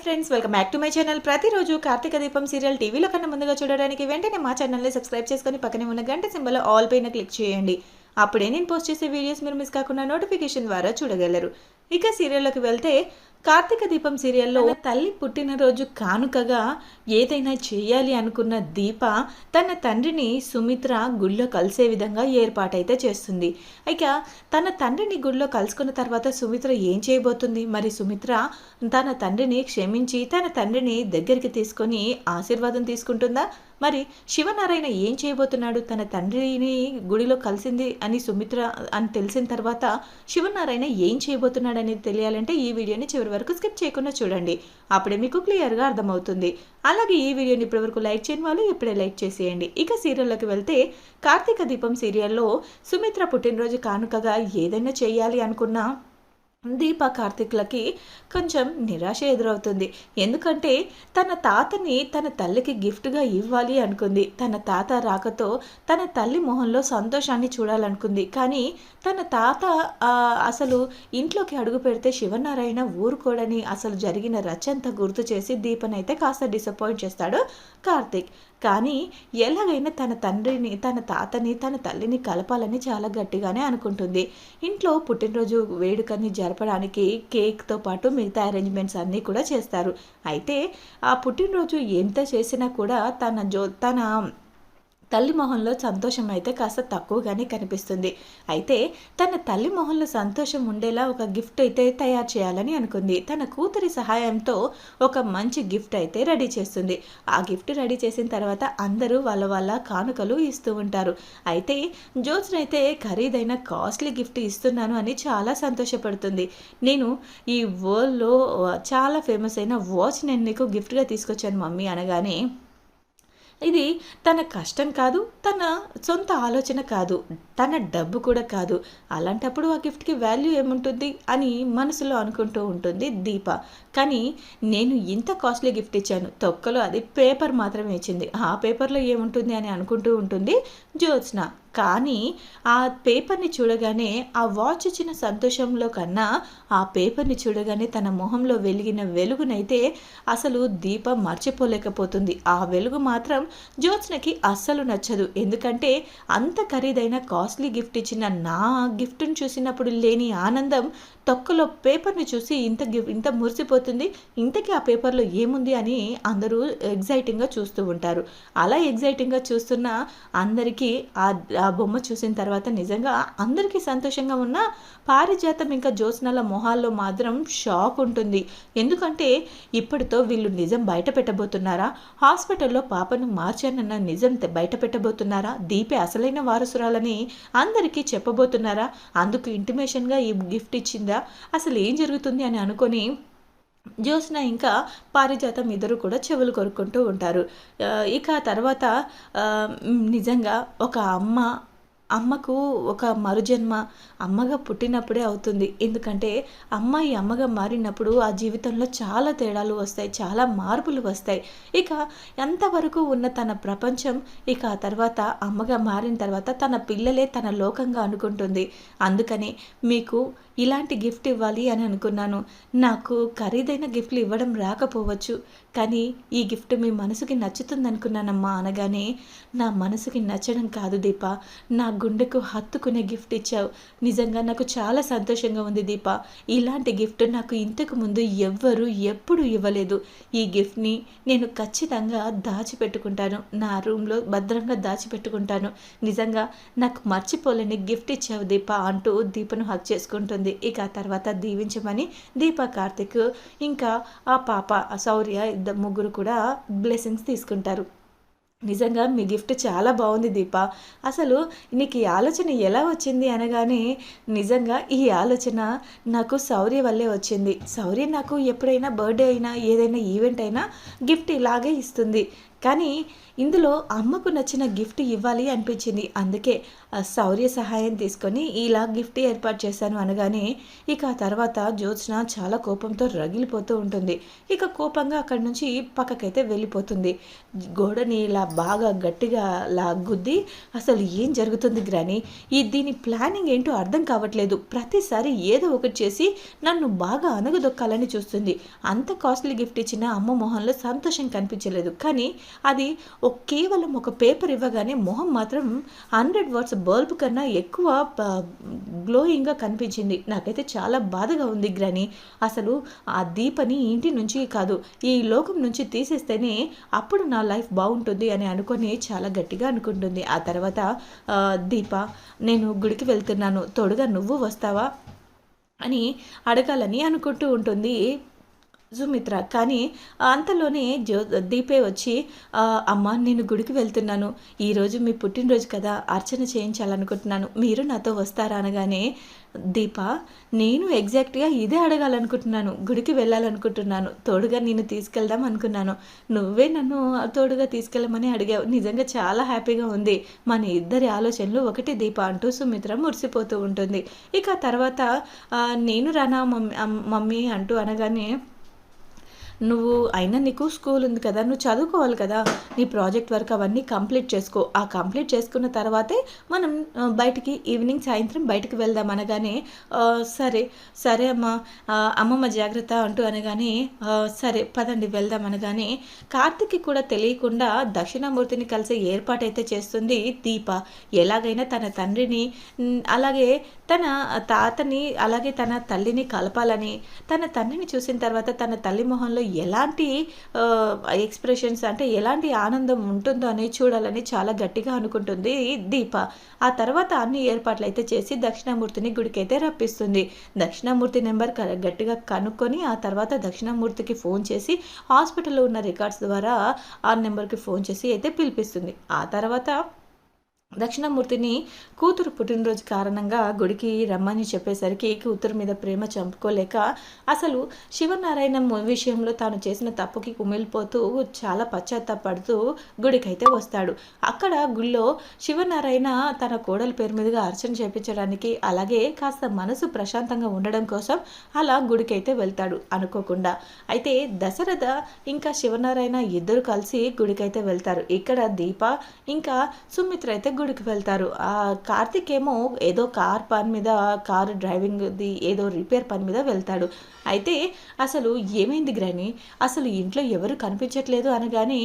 Friends, welcome back to my channel. ప్రతిరోజు కార్తీక దీపం serial టీవీలో కన్నా ముందుగా చూడడానికి వెంటనే మా ఛానల్ని సబ్స్క్రైబ్ చేసుకొని పక్కనే ఉన్న గంట సింబల్ ఆల్ పైన క్లిక్ చేయండి. అప్పుడే నేను పోస్ట్ చేసే వీడియోస్ మీరు మిస్ కాకుండా నోటిఫికేషన్ ద్వారా చూడగలరు. ఇక సీరియల్లోకి వెళ్తే, కార్తీక దీపం సీరియల్లో తల్లి పుట్టినరోజు కానుకగా ఏదైనా చేయాలి అనుకున్న దీప తన తండ్రిని సుమిత్ర గుళ్ళో కలిసే విధంగా ఏర్పాటైతే చేస్తుంది. ఇక తన తండ్రిని గుళ్ళో కలుసుకున్న తర్వాత సుమిత్ర ఏం చేయబోతుంది? మరి సుమిత్ర తన తండ్రిని క్షమించి తన తండ్రిని దగ్గరికి తీసుకొని ఆశీర్వాదం తీసుకుంటుందా? మరి శివనారాయణ ఏం చేయబోతున్నాడు? తన తండ్రిని గుడిలో కలిసింది అని సుమిత్ర అని తెలిసిన తర్వాత శివనారాయణ ఏం చేయబోతున్నాడు అనేది తెలియాలంటే ఈ వీడియోని చివరి వరకు స్కిప్ చేయకుండా చూడండి. అప్పుడే మీకు క్లియర్గా అర్థమవుతుంది. అలాగే ఈ వీడియోని ఇప్పటివరకు లైక్ చేయని వాళ్ళు ఇప్పుడే లైక్ చేసేయండి. ఇక సీరియల్లోకి వెళ్తే, కార్తీక దీపం సీరియల్లో సుమిత్ర పుట్టినరోజు కానుకగా ఏదైనా చేయాలి అనుకున్నా దీప కార్తిక్లకి కొంచెం నిరాశ ఎదురవుతుంది. ఎందుకంటే తన తాతని తన తల్లికి గిఫ్ట్గా ఇవ్వాలి అనుకుంది. తన తాత రాకతో తన తల్లి మొహంలో సంతోషాన్ని చూడాలనుకుంది. కానీ తన తాత అసలు ఇంట్లోకి అడుగు పెడితే శివనారాయణ ఊరుకోడని అసలు జరిగిన రచ్చంతా గుర్తు చేసి దీపనైతే కాస్త డిసప్పాయింట్ చేస్తాడు కార్తిక్. కానీ ఎలాగైనా తన తండ్రిని తన తాతని తన తల్లిని కలపాలని చాలా గట్టిగానే అనుకుంటుంది. ఇంట్లో పుట్టినరోజు వేడుకని జరపడానికి కేక్తో పాటు మిగతా అరేంజ్మెంట్స్ అన్నీ కూడా చేస్తారు. అయితే ఆ పుట్టినరోజు ఎంత చేసినా కూడా తన తల్లి మొహంలో సంతోషం అయితే కాస్త తక్కువగానే కనిపిస్తుంది. అయితే తన తల్లి మొహంలో సంతోషం ఉండేలా ఒక గిఫ్ట్ అయితే తయారు చేయాలని అనుకుంది. తన కూతురి సహాయంతో ఒక మంచి గిఫ్ట్ అయితే రెడీ చేస్తుంది. ఆ గిఫ్ట్ రెడీ చేసిన తర్వాత అందరూ వాళ్ళ కానుకలు ఇస్తూ ఉంటారు. అయితే జ్యోత్స్న అయితే ఖరీదైన కాస్ట్లీ గిఫ్ట్ ఇస్తున్నాను అని చాలా సంతోషపడుతుంది. నేను ఈ వరల్డ్లో చాలా ఫేమస్ అయిన వాచ్ నేను నీకు గిఫ్ట్గా తీసుకొచ్చాను మమ్మీ అనగానే, ఇది తన కష్టం కాదు, తన సొంత ఆలోచన కాదు, తన డబ్బు కూడా కాదు. అలాంటప్పుడు ఆ గిఫ్ట్కి వాల్యూ ఏముంటుంది అని మనసులో అనుకుంటూ ఉంటుంది దీప. కానీ నేను ఇంత కాస్ట్లీ గిఫ్ట్ ఇచ్చాను, తొక్కలో అది పేపర్ మాత్రమే ఇచ్చింది, ఆ పేపర్లో ఏముంటుంది అని అనుకుంటూ ఉంటుంది జ్యోత్స్న. కానీ ఆ పేపర్ని చూడగానే ఆ వాచ్ ఇచ్చిన సంతోషంలో కన్నా ఆ పేపర్ని చూడగానే తన మొహంలో వెలిగిన వెలుగునైతే అసలు దీప మర్చిపోలేకపోతుంది. ఆ వెలుగు మాత్రం జ్యోత్స్నకి అస్సలు నచ్చదు. ఎందుకంటే అంత ఖరీదైన కాస్ట్లీ గిఫ్ట్ ఇచ్చిన నా గిఫ్ట్ని చూసినప్పుడు లేని ఆనందం తొక్కలో పేపర్ని చూసి ఇంత మురిసిపోతుంది. ఇంతకీ ఆ పేపర్లో ఏముంది అని అందరూ ఎగ్జైటింగ్గా చూస్తూ ఉంటారు. అలా ఎగ్జైటింగ్గా చూస్తున్న అందరికీ ఆ బొమ్మ చూసిన తర్వాత నిజంగా అందరికీ సంతోషంగా ఉన్న పారిజాతం ఇంకా జ్యోత్స్నల మొహాల్లో మాత్రం షాక్ ఉంటుంది. ఎందుకంటే ఇప్పటితో వీళ్ళు నిజం బయట పెట్టబోతున్నారా? హాస్పిటల్లో పాపను మార్చానన్న నిజం బయట పెట్టబోతున్నారా? దీపే అసలైన వారసురాలని అందరికీ చెప్పబోతున్నారా? అందుకు ఇంటిమేషన్గా ఈ గిఫ్ట్ ఇచ్చిందా? అసలు ఏం జరుగుతుంది అని అనుకొని జ్యోత్స్న ఇంకా పారిజాతం ఇద్దరు కూడా చెవులు కొరుక్కుంటూ ఉంటారు. ఇక తర్వాత నిజంగా ఒక అమ్మకు ఒక మరుజన్మ అమ్మగా పుట్టినప్పుడే అవుతుంది. ఎందుకంటే అమ్మాయి అమ్మగా మారినప్పుడు ఆ జీవితంలో చాలా తేడాలు వస్తాయి, చాలా మార్పులు వస్తాయి. ఇక ఎంతవరకు ఉన్న తన ప్రపంచం ఇక ఆ తర్వాత అమ్మగా మారిన తర్వాత తన పిల్లలే తన లోకంగా అనుకుంటుంది. అందుకని మీకు ఇలాంటి గిఫ్ట్ ఇవ్వాలి అని అనుకున్నాను. నాకు ఖరీదైన గిఫ్ట్లు ఇవ్వడం రాకపోవచ్చు, కానీ ఈ గిఫ్ట్ మీ మనసుకి నచ్చుతుంది అనుకున్నానమ్మా అనగానే, నా మనసుకి నచ్చడం కాదు దీప, నా గుండెకు హత్తుకునే గిఫ్ట్ ఇచ్చావు. నిజంగా నాకు చాలా సంతోషంగా ఉంది దీప. ఇలాంటి గిఫ్ట్ నాకు ఇంతకు ముందు ఎవ్వరూ ఎప్పుడు ఇవ్వలేదు. ఈ గిఫ్ట్ని నేను ఖచ్చితంగా దాచిపెట్టుకుంటాను, నా రూమ్లో భద్రంగా దాచిపెట్టుకుంటాను. నిజంగా నాకు మర్చిపోలేని గిఫ్ట్ ఇచ్చావు దీప అంటూ దీపను హక్ చేసుకుంటుంది. ఇక తర్వాత దీవించమని దీప, కార్తిక్ ఇంకా ఆ పాప శౌర్య ముగ్గురు కూడా బ్లెస్సింగ్స్ తీసుకుంటారు. నిజంగా మీ గిఫ్ట్ చాలా బాగుంది దీప, అసలు నీకు ఈ ఆలోచన ఎలా వచ్చింది అనగానే, నిజంగా ఈ ఆలోచన నాకు శౌర్య వల్లే వచ్చింది. శౌర్య నాకు ఎప్పుడైనా బర్త్డే అయినా ఏదైనా ఈవెంట్ అయినా గిఫ్ట్ ఇలాగే ఇస్తుంది. కానీ ఇందులో అమ్మకు నచ్చిన గిఫ్ట్ ఇవ్వాలి అనిపించింది. అందుకే శౌర్య సహాయం తీసుకొని ఇలా గిఫ్ట్ ఏర్పాటు చేశాను అనగానే ఇక ఆ తర్వాత జ్యోత్స్న చాలా కోపంతో రగిలిపోతూ ఉంటుంది. ఇక కోపంగా అక్కడి నుంచి పక్కకైతే వెళ్ళిపోతుంది. గోడని ఇలా బాగా గట్టిగా గుద్ది అసలు ఏం జరుగుతుంది గ్రాని, దీని ప్లానింగ్ ఏంటో అర్థం కావట్లేదు. ప్రతిసారి ఏదో ఒకటి చేసి నన్ను బాగా అనగదొక్కాలని చూస్తుంది. అంత కాస్ట్లీ గిఫ్ట్ ఇచ్చిన అమ్మ మొహంలో సంతోషం కనిపించలేదు. కానీ అది కేవలం ఒక పేపర్ ఇవ్వగానే మొహం మాత్రం 100 వాట్స్ బల్బ్ కన్నా ఎక్కువ గ్లోయింగ్గా కనిపించింది. నాకైతే చాలా బాధగా ఉంది గ్రాని. అసలు ఆ దీపని ఇంటి నుంచి కాదు, ఈ లోకం నుంచి తీసేస్తేనే అప్పుడు నా లైఫ్ బాగుంటుంది అని అనుకొని చాలా గట్టిగా అనుకుంటుంది. ఆ తర్వాత దీప, నేను గుడికి వెళ్తున్నాను, తోడుగా నువ్వు వస్తావా అని అడగాలని అనుకుంటూ ఉంటుంది సుమిత్ర. కానీ అంతలోనే దీపే వచ్చి, అమ్మ నేను గుడికి వెళ్తున్నాను, ఈరోజు మీ పుట్టినరోజు కదా, అర్చన చేయించాలనుకుంటున్నాను, మీరు నాతో వస్తారా అనగానే దీప, నేను ఎగ్జాక్ట్గా ఇదే అడగాలనుకుంటున్నాను, గుడికి వెళ్ళాలనుకుంటున్నాను, తోడుగా నేను తీసుకెళ్దాం అనుకున్నాను, నువ్వే నన్ను తోడుగా తీసుకెళ్ళమని అడిగావు, నిజంగా చాలా హ్యాపీగా ఉంది, మన ఇద్దరి ఆలోచనలు ఒకటి దీప అంటూ సుమిత్ర మురిసిపోతూ ఉంటుంది. ఇక తర్వాత నేను రానా మమ్మీ అంటూ అనగానే, నువ్వు అయినా నీకు స్కూల్ ఉంది కదా, నువ్వు చదువుకోవాలి కదా, నీ ప్రాజెక్ట్ వర్క్ అవన్నీ కంప్లీట్ చేసుకో, ఆ కంప్లీట్ చేసుకున్న తర్వాతే మనం బయటికి ఈవినింగ్ సాయంత్రం బయటికి వెళ్దాం అనగానే సరే సరే అమ్మ, అమ్మమ్మ జాగ్రత్త అంటూ అనగానే సరే పదండి వెళ్దాం అనగానే కార్తిక్కి కూడా తెలియకుండా దక్షిణామూర్తిని కలిసి ఏర్పాటైతే చేస్తుంది దీప. ఎలాగైనా తన తండ్రిని అలాగే తన తాతని అలాగే తన తల్లిని కలపాలని, తన తండ్రిని చూసిన తర్వాత తన తల్లి మొహంలో ఎలాంటి ఎక్స్ప్రెషన్స్ అంటే ఎలాంటి ఆనందం ఉంటుందో అని చూడాలని చాలా గట్టిగా అనుకుంటుంది దీప. ఆ తర్వాత అన్ని ఏర్పాట్లు అయితే చేసి దక్షిణామూర్తిని గుడికైతే రప్పిస్తుంది. దక్షిణామూర్తి నెంబర్ గట్టిగా కనుక్కొని ఆ తర్వాత దక్షిణామూర్తికి ఫోన్ చేసి హాస్పిటల్లో ఉన్న రికార్డ్స్ ద్వారా ఆ నెంబర్కి ఫోన్ చేసి అయితే పిలిపిస్తుంది. ఆ తర్వాత దక్షిణామూర్తిని కూతురు పుట్టినరోజు కారణంగా గుడికి రమ్మని చెప్పేసరికి కూతురు మీద ప్రేమ చంపుకోలేక అసలు శివనారాయణ విషయంలో తాను చేసిన తప్పుకి కుమిలిపోతూ చాలా పశ్చాత్తాపడుతూ గుడికైతే వస్తాడు. అక్కడ గుళ్ళో శివనారాయణ తన కోడల పేరు మీదుగా అర్చన చేయించడానికి అలాగే కాస్త మనసు ప్రశాంతంగా ఉండడం కోసం అలా గుడికైతే వెళ్తాడు అనుకోకుండా. అయితే దశరథ ఇంకా శివనారాయణ ఇద్దరు కలిసి గుడికైతే వెళ్తారు. ఇక్కడ దీప ఇంకా సుమిత్ర అయితే గుడికి వెళ్తారు. ఆ కార్తిక్ ఏమో ఏదో పని మీద కారు డ్రైవింగ్ది ఏదో రిపేర్ పని మీద వెళ్తాడు. అయితే అసలు ఏమైంది గ్రాని, అసలు ఇంట్లో ఎవరు కనిపించట్లేదు అనగానే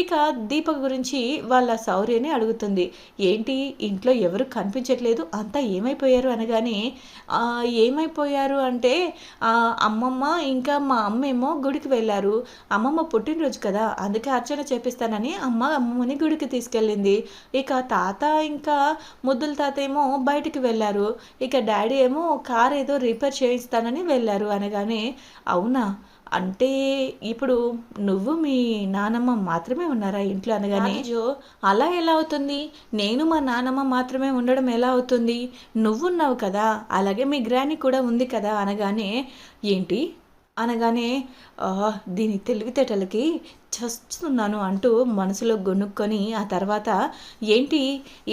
ఇక దీప గురించి వాళ్ళ శౌర్యని అడుగుతుంది. ఏంటి ఇంట్లో ఎవరు కనిపించట్లేదు, అంతా ఏమైపోయారు అనగానే ఏమైపోయారు అంటే అమ్మమ్మ ఇంకా మా అమ్మేమో గుడికి వెళ్ళారు, అమ్మమ్మ పుట్టినరోజు కదా అందుకే అర్చన చేపిస్తానని అమ్మమ్మని గుడికి తీసుకెళ్ళింది. ఇక తాత ఇంకా ముద్దుల తాత ఏమో బయటికి వెళ్ళారు, ఇక డాడీ ఏమో కార్ ఏదో రిపేర్ చేయిస్తానని వెళ్ళారు అనగానే అవునా, అంటే ఇప్పుడు నువ్వు మీ నానమ్మ మాత్రమే ఉన్నారా ఇంట్లో అనగానే జో అలా ఎలా అవుతుంది, నేను మా నానమ్మ మాత్రమే ఉండడం ఎలా అవుతుంది, నువ్వున్నావు కదా అలాగే మీ గ్రాని కూడా ఉంది కదా అనగానే ఏంటి అనగానే దీని తెలివితేటలకి చస్తున్నాను అంటూ మనసులో గొనుక్కొని ఆ తర్వాత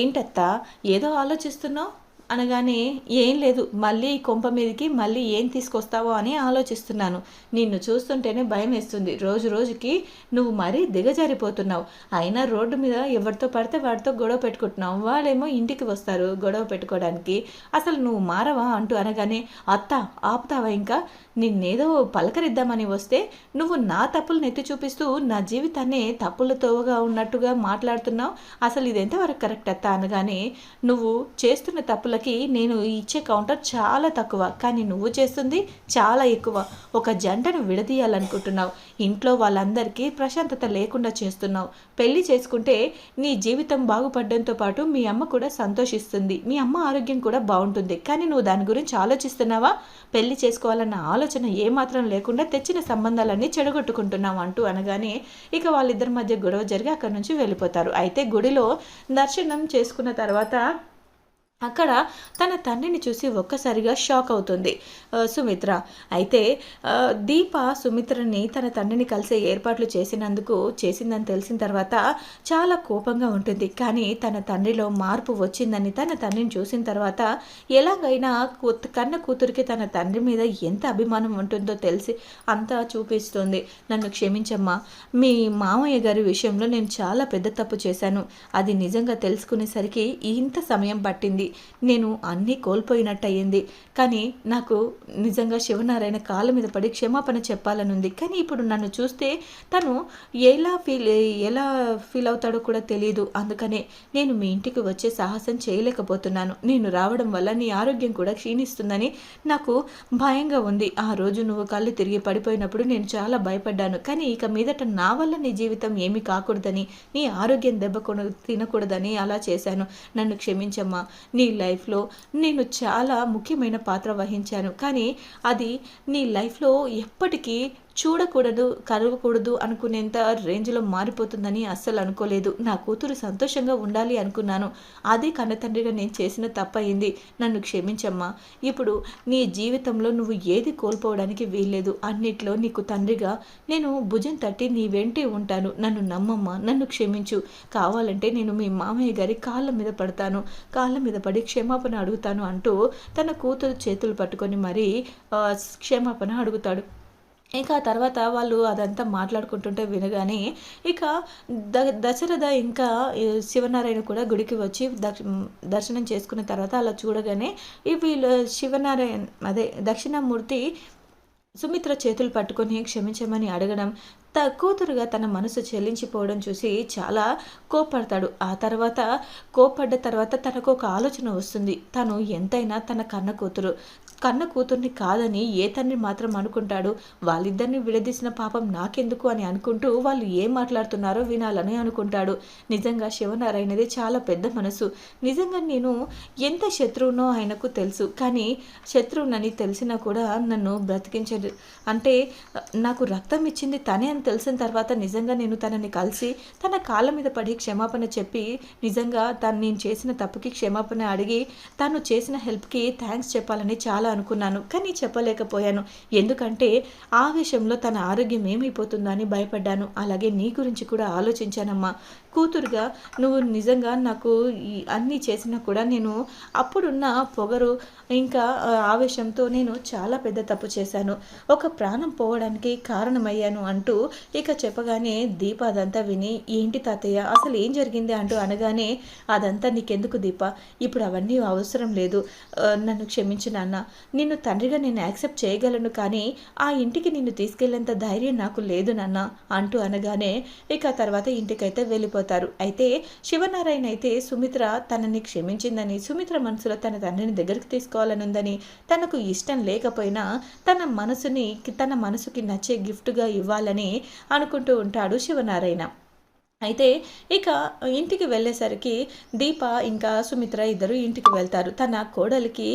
ఏంటత్తా ఏదో ఆలోచిస్తున్నావు అనగానే ఏం లేదు, మళ్ళీ కొంప మీదకి మళ్ళీ ఏం తీసుకొస్తావో అని ఆలోచిస్తున్నాను, నిన్ను చూస్తుంటేనే భయం వేస్తుంది, రోజు రోజుకి నువ్వు మరీ దిగజారిపోతున్నావు, అయినా రోడ్డు మీద ఎవరితో పడితే వాడితో గొడవ పెట్టుకుంటున్నావు, వాళ్ళేమో ఇంటికి వస్తారు గొడవ పెట్టుకోవడానికి, అసలు నువ్వు మారవా అంటూ అనగానే అత్త ఆపుతావా, ఇంకా నిన్నేదో పలకరిద్దామని వస్తే నువ్వు నా తప్పులు నెత్తి చూపిస్తూ నా జీవితాన్ని తప్పులతోగా ఉన్నట్టుగా మాట్లాడుతున్నావు, అసలు ఇది ఎంతవరకు కరెక్ట్ అత్త అనగానే నువ్వు చేస్తున్న తప్పుల నేను ఇచ్చే కౌంటర్ చాలా తక్కువ, కానీ నువ్వు చేస్తుంది చాలా ఎక్కువ, ఒక జంటను విడదీయాలనుకుంటున్నావు, ఇంట్లో వాళ్ళందరికీ ప్రశాంతత లేకుండా చేస్తున్నావు, పెళ్లి చేసుకుంటే నీ జీవితం బాగుపడడంతో పాటు మీ అమ్మ కూడా సంతోషిస్తుంది, మీ అమ్మ ఆరోగ్యం కూడా బాగుంటుంది, కానీ నువ్వు దాని గురించి ఆలోచిస్తున్నావా, పెళ్లి చేసుకోవాలన్న ఆలోచన ఏమాత్రం లేకుండా తెచ్చిన సంబంధాలన్నీ చెడగొట్టుకుంటున్నావు అంటూ అనగానే ఇక వాళ్ళిద్దరి మధ్య గొడవ జరిగి అక్కడి నుంచి వెళ్ళిపోతారు. అయితే గుడిలో దర్శనం చేసుకున్న తర్వాత అక్కడ తన తండ్రిని చూసి ఒక్కసారిగా షాక్ అవుతుంది సుమిత్ర. అయితే దీప సుమిత్రని తన తండ్రిని కలిసే ఏర్పాట్లు చేసిందని తెలిసిన తర్వాత చాలా కోపంగా ఉంటుంది. కానీ తన తండ్రిలో మార్పు వచ్చిందని తన తండ్రిని చూసిన తర్వాత ఎలాగైనా కన్న కూతురికి తన తండ్రి మీద ఎంత అభిమానం ఉంటుందో తెలిసి అంతా చూపిస్తుంది. నన్ను క్షమించమ్మా, మీ మామయ్య గారి విషయంలో నేను చాలా పెద్ద తప్పు చేశాను. అది నిజంగా తెలుసుకునేసరికి ఇంత సమయం పట్టింది. నేను అన్నీ కోల్పోయినట్టయింది. కానీ నాకు నిజంగా శివనారాయణ కాళ్ళ మీద పడి క్షమాపణ చెప్పాలనుంది. కానీ ఇప్పుడు నన్ను చూస్తే తను ఎలా ఫీల్ అవుతాడో కూడా తెలియదు. అందుకనే నేను మీ ఇంటికి వచ్చే సాహసం చేయలేకపోతున్నాను. నేను రావడం వల్ల నీ ఆరోగ్యం కూడా క్షీణిస్తుందని నాకు భయంగా ఉంది. ఆ రోజు నువ్వు కళ్ళు తిరిగి పడిపోయినప్పుడు నేను చాలా భయపడ్డాను. కానీ ఇక మీదట నా వల్ల నీ జీవితం ఏమీ కాకూడదని, నీ ఆరోగ్యం తినకూడదని అలా చేశాను. నన్ను క్షమించమ్మా. నీ లైఫ్లో నేను చాలా ముఖ్యమైన పాత్ర వహించాను. కానీ అది నీ లైఫ్లో ఎప్పటికీ కలవకూడదు అనుకునేంత రేంజ్లో మారిపోతుందని అస్సలు అనుకోలేదు. నా కూతురు సంతోషంగా ఉండాలి అనుకున్నాను. అది కన్నతండ్రిగా నేను చేసిన తప్పయింది. నన్ను క్షమించమ్మా. ఇప్పుడు నీ జీవితంలో నువ్వు ఏది కోల్పోవడానికి వీల్లేదు. అన్నిట్లో నీకు తండ్రిగా నేను భుజం తట్టి నీ వెంటే ఉంటాను. నన్ను నమ్మమ్మా, నన్ను క్షమించు. కావాలంటే నేను మీ మామయ్య గారి కాళ్ళ మీద పడతాను, కాళ్ళ మీద పడి క్షమాపణ అడుగుతాను అంటూ తన కూతురు చేతులు పట్టుకొని మరీ క్షమాపణ అడుగుతాడు. ఇంకా ఆ తర్వాత వాళ్ళు అదంతా మాట్లాడుకుంటుంటే వినగానే ఇక దశరథ ఇంకా శివనారాయణ కూడా గుడికి వచ్చి దర్శనం చేసుకున్న తర్వాత అలా చూడగానే వీళ్ళు శివనారాయణ దక్షిణామూర్తి సుమిత్ర చేతులు పట్టుకొని క్షమించమని అడగడం, కూతురుగా తన మనసు చెల్లించిపోవడం చూసి చాలా కోప్పడతాడు. ఆ తర్వాత కోప్పడ్డ తర్వాత తనకు ఒక ఆలోచన వస్తుంది. తను ఎంతైనా తన కన్న కూతుర్ని కాదని ఏ తండ్రి మాత్రం అనుకుంటాడు. వాళ్ళిద్దరిని విడదీసిన పాపం నాకెందుకు అని అనుకుంటూ వాళ్ళు ఏం మాట్లాడుతున్నారో వినాలని అనుకుంటాడు. నిజంగా శివనారాయణది చాలా పెద్ద మనసు. నిజంగా నేను ఎంత శత్రువునో ఆయనకు తెలుసు. కానీ శత్రువునని తెలిసినా కూడా నన్ను బ్రతికించదు. అంటే నాకు రక్తం ఇచ్చింది తనే అని తెలిసిన తర్వాత నిజంగా నేను తనని కలిసి తన కాళ్ళ మీద పడి క్షమాపణ చెప్పి నిజంగా నేను చేసిన తప్పుకి క్షమాపణ అడిగి తను చేసిన హెల్ప్కి థ్యాంక్స్ చెప్పాలని చాలా అనుకున్నాను. కానీ చెప్పలేకపోయాను. ఎందుకంటే ఆవేశంలో తన ఆరోగ్యం ఏమైపోతుందో అని భయపడ్డాను. అలాగే నీ గురించి కూడా ఆలోచించానమ్మా. కూతురుగా నువ్వు నిజంగా నాకు అన్నీ చేసినా కూడా నేను అప్పుడున్న పొగరు ఇంకా ఆవేశంతో నేను చాలా పెద్ద తప్పు చేశాను. ఒక ప్రాణం పోవడానికి కారణమయ్యాను అంటూ ఇక చెప్పగానే దీప అదంతా విని, ఏంటి తాతయ్య అసలు ఏం జరిగింది అంటూ అనగానే, అదంతా నీకెందుకు దీప, ఇప్పుడు అవన్నీ అవసరం లేదు. నన్ను క్షమించు నాన్న. నిన్ను తండ్రిగా నేను యాక్సెప్ట్ చేయగలను, కానీ ఆ ఇంటికి నిన్ను తీసుకెళ్లేంత ధైర్యం నాకు లేదు నాన్న అంటూ అనగానే ఇక తర్వాత ఇంటికైతే వెళ్ళిపోతారు. అయితే శివనారాయణ అయితే సుమిత్ర తనని క్షమించిందని, సుమిత్ర మనసులో తన తండ్రిని దగ్గరికి తీసుకోవాలనుందని, తనకు ఇష్టం లేకపోయినా తన మనసుకి నచ్చే గిఫ్ట్గా ఇవ్వాలని అనుకుంటూ ఉంటాడు శివనారాయణ. అయితే ఇక ఇంటికి వెళ్ళేసరికి దీప ఇంకా సుమిత్ర ఇద్దరు ఇంటికి వెళ్తారు. తన కోడలికి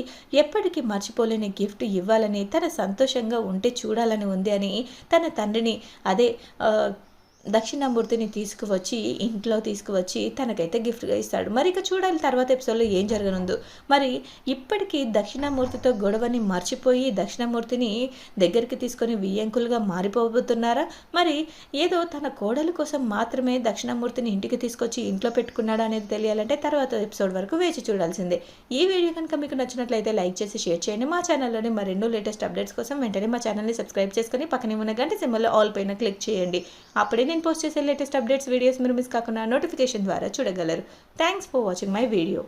ఎప్పటికీ మర్చిపోలేని గిఫ్ట్ ఇవ్వాలని, తన సంతోషంగా ఉంటే చూడాలని ఉంది అని తన తండ్రిని దక్షిణామూర్తిని ఇంట్లో తీసుకువచ్చి తనకైతే గిఫ్ట్గా ఇస్తాడు. మరి ఇక చూడాలి తర్వాత ఎపిసోడ్లో ఏం జరగనుందో. మరి ఇప్పటికీ దక్షిణామూర్తితో గొడవని మర్చిపోయి దక్షిణామూర్తిని దగ్గరికి తీసుకొని వియ్యంకులుగా మారిపోబోతున్నారా? మరి ఏదో తన కోడల కోసం మాత్రమే దక్షిణామూర్తిని ఇంటికి తీసుకొచ్చి ఇంట్లో పెట్టుకున్నాడా అనేది తెలియాలంటే తర్వాత ఎపిసోడ్ వరకు వేచి చూడాల్సిందే. ఈ వీడియో కనుక మీకు నచ్చినట్లయితే లైక్ చేసి షేర్ చేయండి. మా ఛానల్లోని మరెన్నో లేటెస్ట్ అప్డేట్స్ కోసం వెంటనే మా ఛానల్ని సబ్స్క్రైబ్ చేసుకొని పక్కనే ఉన్న గంట సింబల్లో ఆల్ పైన క్లిక్ చేయండి. అప్పుడే నేను పోస్ట్ చేసే లేటెస్ట్ అప్డేట్స్ వీడియోస్ మీరు మిస్ కాకుండా నోటిఫికేషన్ ద్వారా చూడగలరు. Thanks for watching my video.